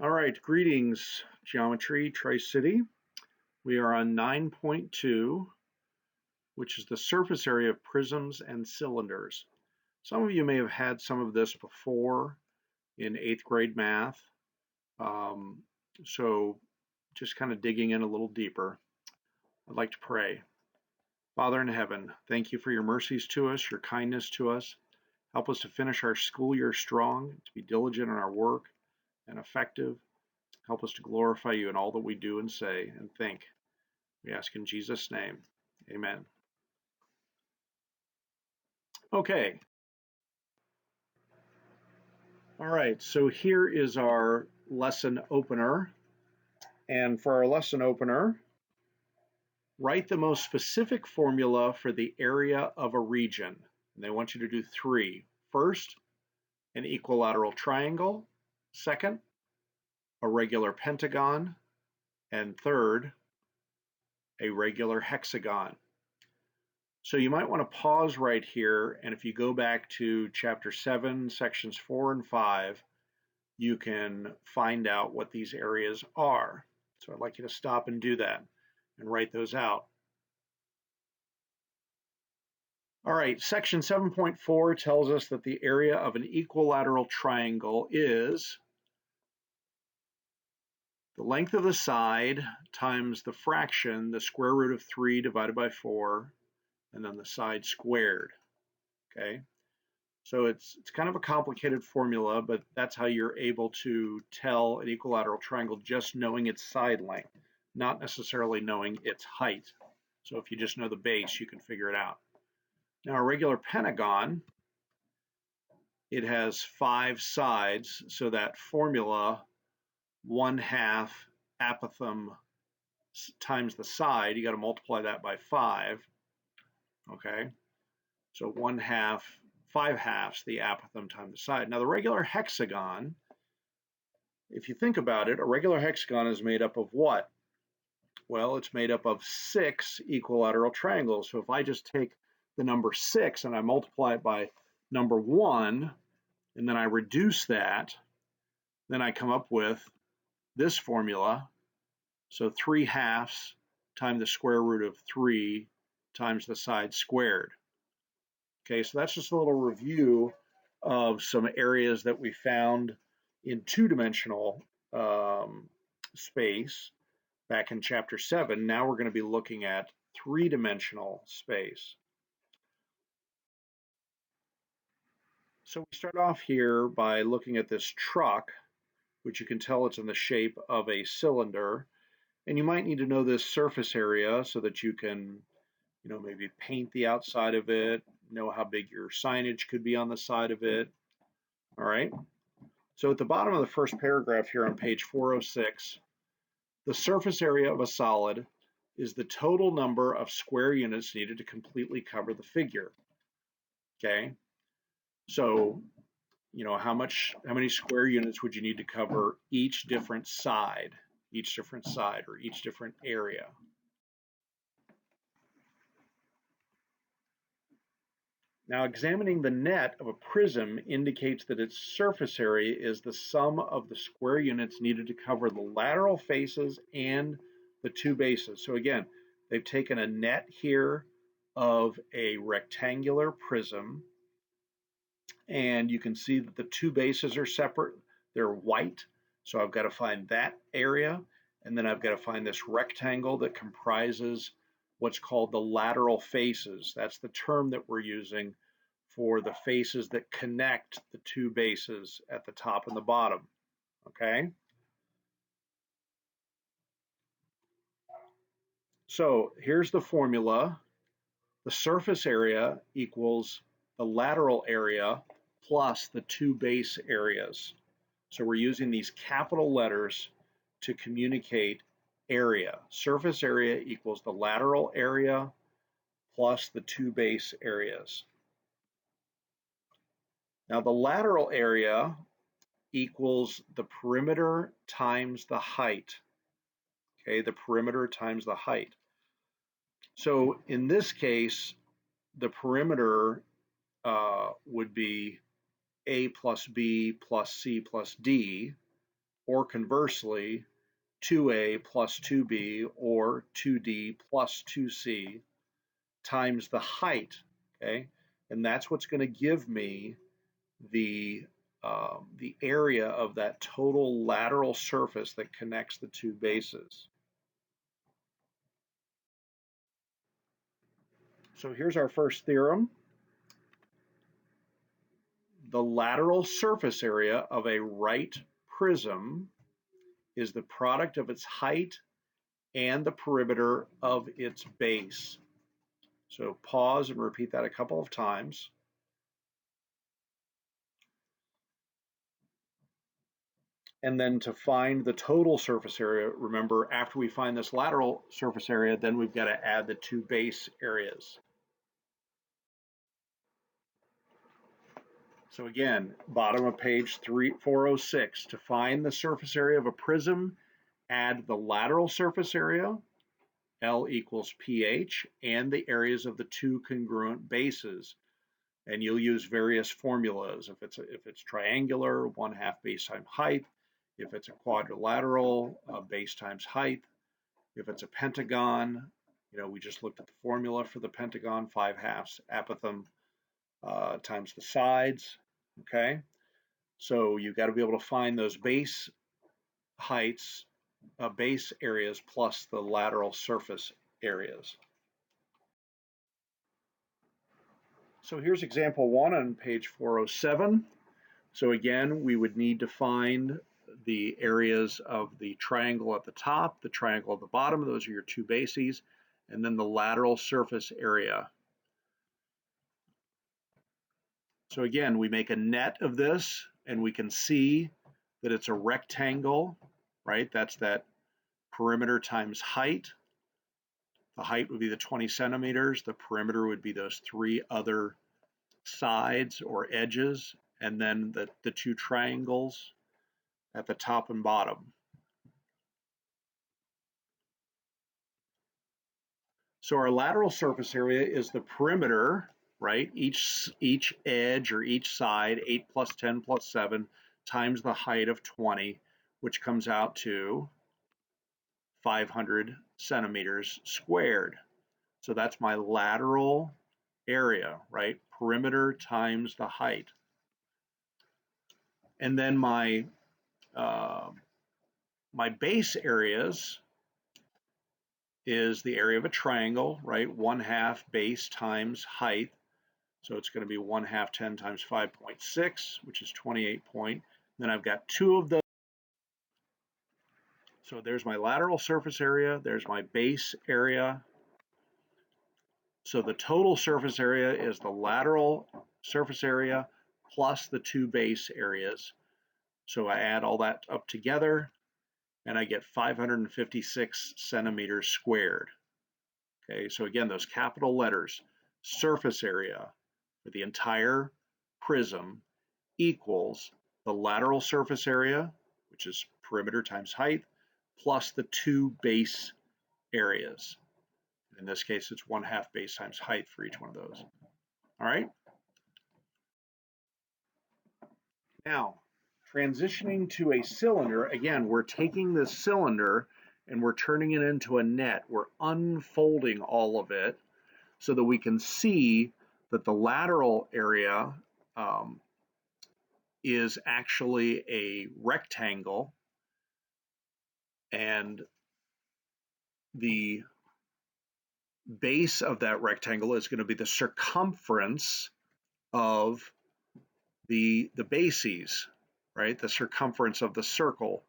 All right, greetings, Geometry Tri-City. We are on 9.2, which is the surface area of prisms and cylinders. Some of you may have had some of this before in 8th grade math. So just kind of digging in a little deeper, I'd like to pray. Father in heaven, thank you for your mercies to us, your kindness to us. Help us to finish our school year strong, to be diligent in our work and effective. Help us to glorify you in all that we do and say and think. We ask in Jesus' name. Amen. Okay. All right, so here is our lesson opener. And for our lesson opener, write the most specific formula for the area of a region. And they want you to do three. First, an equilateral triangle. Second, a regular pentagon. And third, a regular hexagon. So you might want to pause right here, and if you go back to chapter 7, sections 4 and 5, you can find out what these areas are. So I'd like you to stop and do that and write those out. All right, section 7.4 tells us that the area of an equilateral triangle is the length of the side times the fraction, the square root of 3 divided by 4, and then the side squared. Okay, so it's kind of a complicated formula, but that's how you're able to tell an equilateral triangle just knowing its side length, not necessarily knowing its height. So if you just know the base, you can figure it out. Now a regular pentagon, it has 5 sides, so that formula 1/2 apothem times the side, you got to multiply that by 5. Okay, so 1/2, 5/2 the apothem times the side. Now the regular hexagon, if you think about it, a regular hexagon is made up of what? Well, it's made up of 6 equilateral triangles. So if I just take the number 6 and I multiply it by number 1, and then I reduce that, then I come up with this formula. So 3/2 times the square root of 3 times the side squared. Okay, so that's just a little review of some areas that we found in two-dimensional space back in chapter 7. Now we're going to be looking at three-dimensional space. So we start off here by looking at this truck, which you can tell it's in the shape of a cylinder. And you might need to know this surface area so that you can, maybe paint the outside of it, know how big your signage could be on the side of it. All right. So at the bottom of the first paragraph here on page 406, the surface area of a solid is the total number of square units needed to completely cover the figure. Okay. So, how many square units would you need to cover each different side or each different area? Now, examining the net of a prism indicates that its surface area is the sum of the square units needed to cover the lateral faces and the two bases. So again, they've taken a net here of a rectangular prism, and you can see that the two bases are separate. They're white, so I've got to find that area, and then I've got to find this rectangle that comprises what's called the lateral faces. That's the term that we're using for the faces that connect the two bases at the top and the bottom. Okay? So here's the formula. The surface area equals the lateral area plus the two base areas. So we're using these capital letters to communicate area. Surface area equals the lateral area plus the two base areas. Now the lateral area equals the perimeter times the height. Okay, the perimeter times the height. So in this case, the perimeter would be A plus B plus C plus D. or conversely, 2a plus 2b or 2d plus 2c times the height, okay? And that's what's going to give me the area of that total lateral surface that connects the two bases. So here's our first theorem. The lateral surface area of a right prism is the product of its height and the perimeter of its base. So pause and repeat that a couple of times. And then to find the total surface area, remember, after we find this lateral surface area, then we've got to add the two base areas. So again, bottom of page 406, to find the surface area of a prism, add the lateral surface area, L equals pH, and the areas of the two congruent bases. And you'll use various formulas. If it's triangular, 1/2 base times height. If it's a quadrilateral, base times height. If it's a pentagon, we just looked at the formula for the pentagon, 5/2 apothem times the sides. Okay, so you've got to be able to find those base heights, base areas plus the lateral surface areas. So here's example 1 on page 407. So again, we would need to find the areas of the triangle at the top, the triangle at the bottom, those are your two bases, and then the lateral surface area. So again, we make a net of this, and we can see that it's a rectangle, right? That's that perimeter times height. The height would be the 20 centimeters. The perimeter would be those three other sides or edges, and then the two triangles at the top and bottom. So our lateral surface area is the perimeter, right? Each edge or each side, 8 plus 10 plus 7 times the height of 20, which comes out to 500 centimeters squared. So that's my lateral area, right? Perimeter times the height. And then my base areas is the area of a triangle, right? 1/2 base times height. So it's going to be 1/2 10 times 5.6, which is 28 point. Then I've got two of those. So there's my lateral surface area. There's my base area. So the total surface area is the lateral surface area plus the two base areas. So I add all that up together and I get 556 centimeters squared. Okay, so again, those capital letters, surface area for the entire prism equals the lateral surface area, which is perimeter times height, plus the two base areas. In this case, it's 1/2 base times height for each one of those. All right. Now, transitioning to a cylinder, again, we're taking this cylinder and we're turning it into a net. We're unfolding all of it so that we can see that the lateral area is actually a rectangle, and the base of that rectangle is going to be the circumference of the bases, right? The circumference of the circle.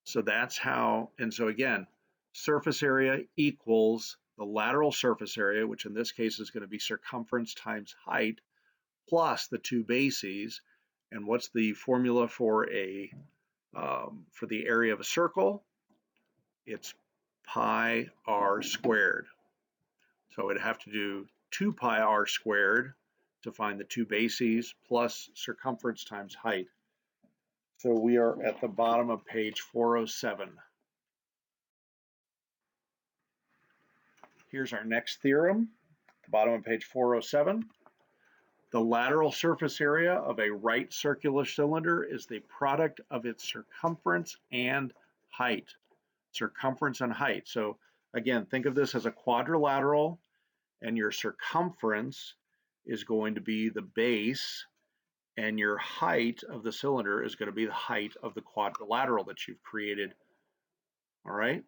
So that's how, and so again, surface area equals the lateral surface area, which in this case is going to be circumference times height, plus the two bases. And what's the formula for the area of a circle? It's pi r squared. So it'd have to do 2 pi r squared to find the two bases plus circumference times height. So we are at the bottom of page 407. Here's our next theorem, the bottom of page 407. The lateral surface area of a right circular cylinder is the product of its circumference and height. Circumference and height. So again, think of this as a quadrilateral, and your circumference is going to be the base, and your height of the cylinder is going to be the height of the quadrilateral that you've created. All right.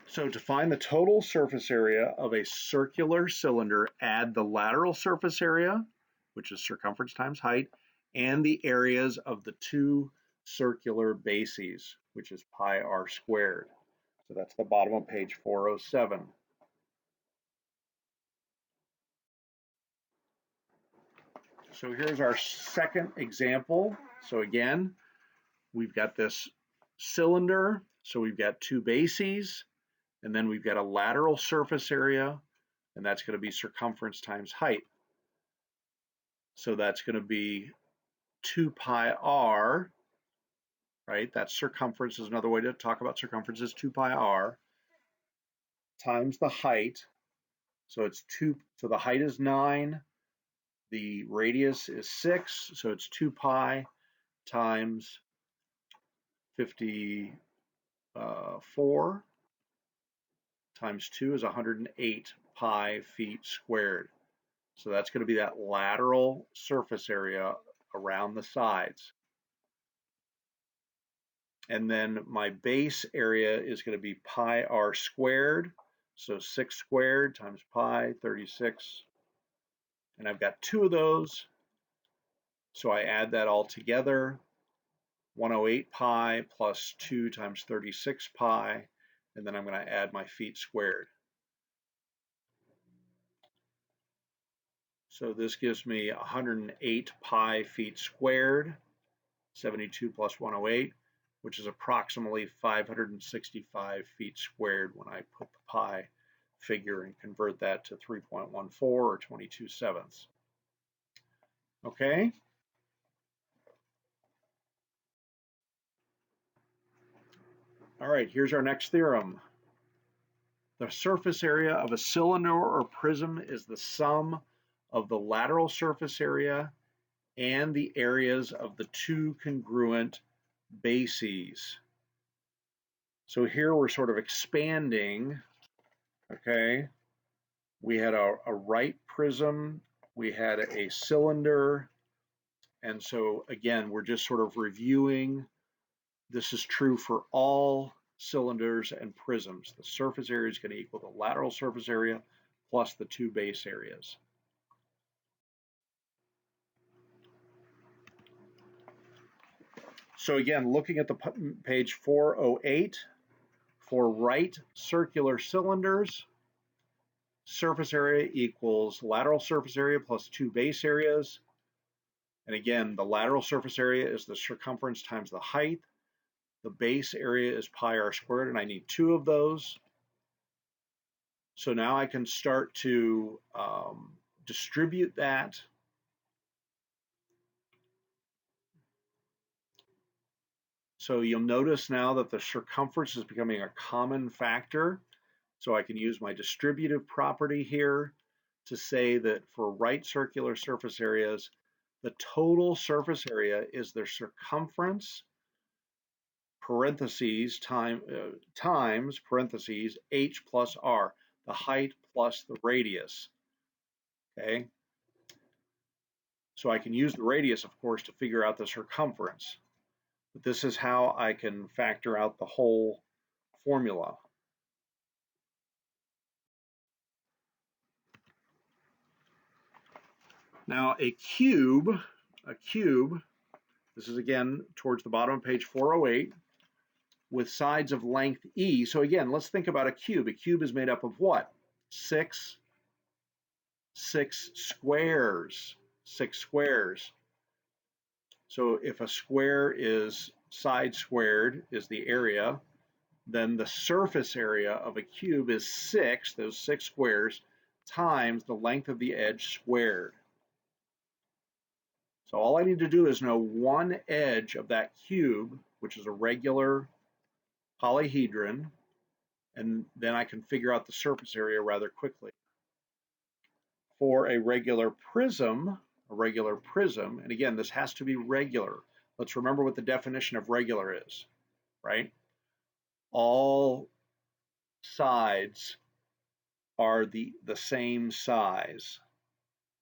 So to find the total surface area of a circular cylinder, add the lateral surface area, which is circumference times height, and the areas of the two circular bases, which is pi r squared. So that's the bottom of page 407. So here's our second example. So again, we've got this cylinder, so we've got two bases, and then we've got a lateral surface area, and that's going to be circumference times height. So that's going to be 2 pi r, right? That's circumference is another way to talk about circumference is 2 pi r times the height. So it's 2, so the height is 9, the radius is 6, so it's 2 pi times 54 times 2 is 108 pi feet squared. So that's going to be that lateral surface area around the sides. And then my base area is going to be pi r squared. So 6 squared times pi, 36. And I've got two of those. So I add that all together. 108 pi plus 2 times 36 pi. And then I'm going to add my feet squared. So this gives me 108 pi feet squared, 72 plus 108, which is approximately 565 feet squared when I put the pi figure and convert that to 3.14 or 22/7. Okay. All right, here's our next theorem. The surface area of a cylinder or prism is the sum of the lateral surface area and the areas of the two congruent bases. So here we're sort of expanding, okay? We had a right prism, we had a cylinder, and so again, we're just sort of reviewing. This is true for all cylinders and prisms. The surface area is going to equal the lateral surface area plus the two base areas. So again, looking at the page 408, for right circular cylinders, surface area equals lateral surface area plus two base areas. And again, the lateral surface area is the circumference times the height. The base area is pi r squared, and I need two of those. So now I can start to distribute that. So you'll notice now that the circumference is becoming a common factor. So I can use my distributive property here to say that for right circular surface areas, the total surface area is the circumference parentheses times parentheses h plus r, the height plus the radius. Okay. So I can use the radius, of course, to figure out the circumference. But this is how I can factor out the whole formula. Now a cube, this is again towards the bottom of page 408, with sides of length e. So again, let's think about a cube. A cube is made up of what? Six squares. 6 squares. So if a square is side squared is the area, then the surface area of a cube is 6, those 6 squares, times the length of the edge squared. So all I need to do is know one edge of that cube, which is a regular polyhedron, and then I can figure out the surface area rather quickly. For a regular prism, and again, this has to be regular. Let's remember what the definition of regular is, right? All sides are the same size.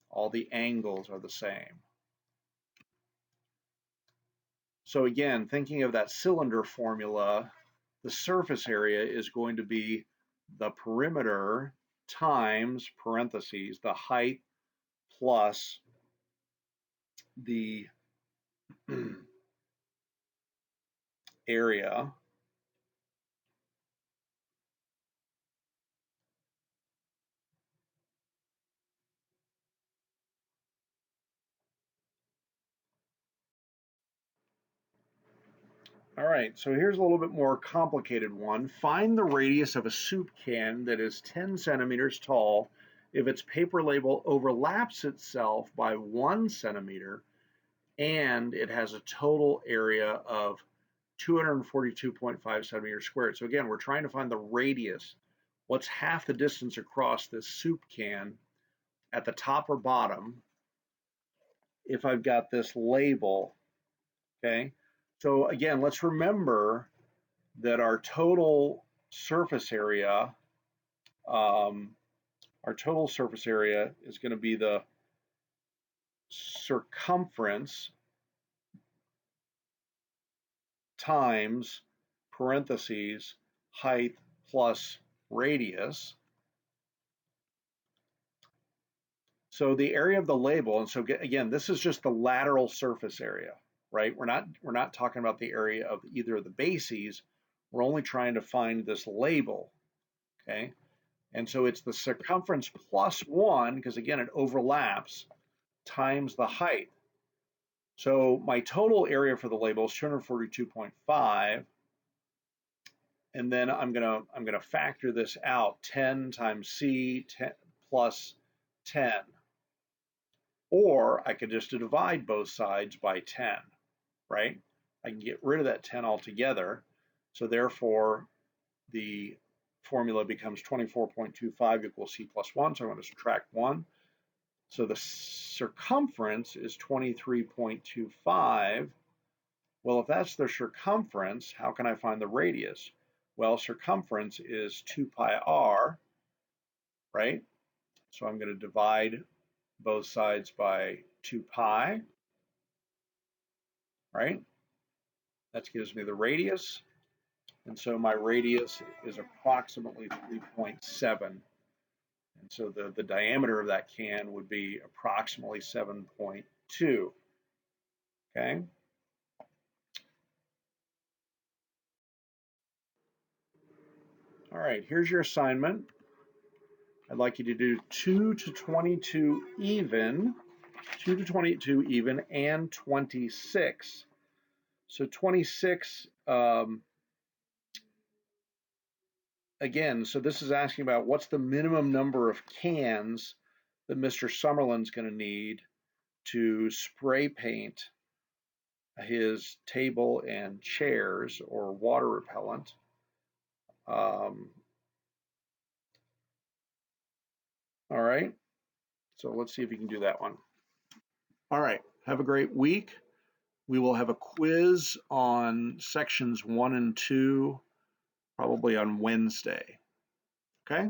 All the angles are the same. So again, thinking of that cylinder formula, the surface area is going to be the perimeter times parentheses the height plus the area All right, so here's a little bit more complicated one. Find the radius of a soup can that is 10 centimeters tall if its paper label overlaps itself by 1 centimeter and it has a total area of 242.5 centimeters squared. So again, we're trying to find the radius. What's half the distance across this soup can at the top or bottom if I've got this label, okay? So again, let's remember that our total surface area is going to be the circumference times parentheses height plus radius. So the area of the label, and so again, this is just the lateral surface area, right? We're not talking about the area of either of the bases. We're only trying to find this label, okay? And so it's the circumference plus 1, because again, it overlaps, times the height. So my total area for the label is 242.5. And then I'm gonna factor this out, 10 times C 10 plus 10. Or I could just divide both sides by 10, right? I can get rid of that 10 altogether. So therefore, the formula becomes 24.25 equals C plus 1. So I'm going to subtract 1. So the circumference is 23.25. Well, if that's the circumference, how can I find the radius? Well, circumference is 2 pi r, right? So I'm going to divide both sides by 2 pi, right? That gives me the radius. And so my radius is approximately 3.7. And so the diameter of that can would be approximately 7.2. Okay. All right, here's your assignment. I'd like you to do 2 to 22 even, 2 to 22 even, and 26. So 26, again, so this is asking about what's the minimum number of cans that Mr. Summerlin's going to need to spray paint his table and chairs or water repellent. All right, so let's see if you can do that one. All right, have a great week. We will have a quiz on sections 1 and 2 probably on Wednesday. Okay?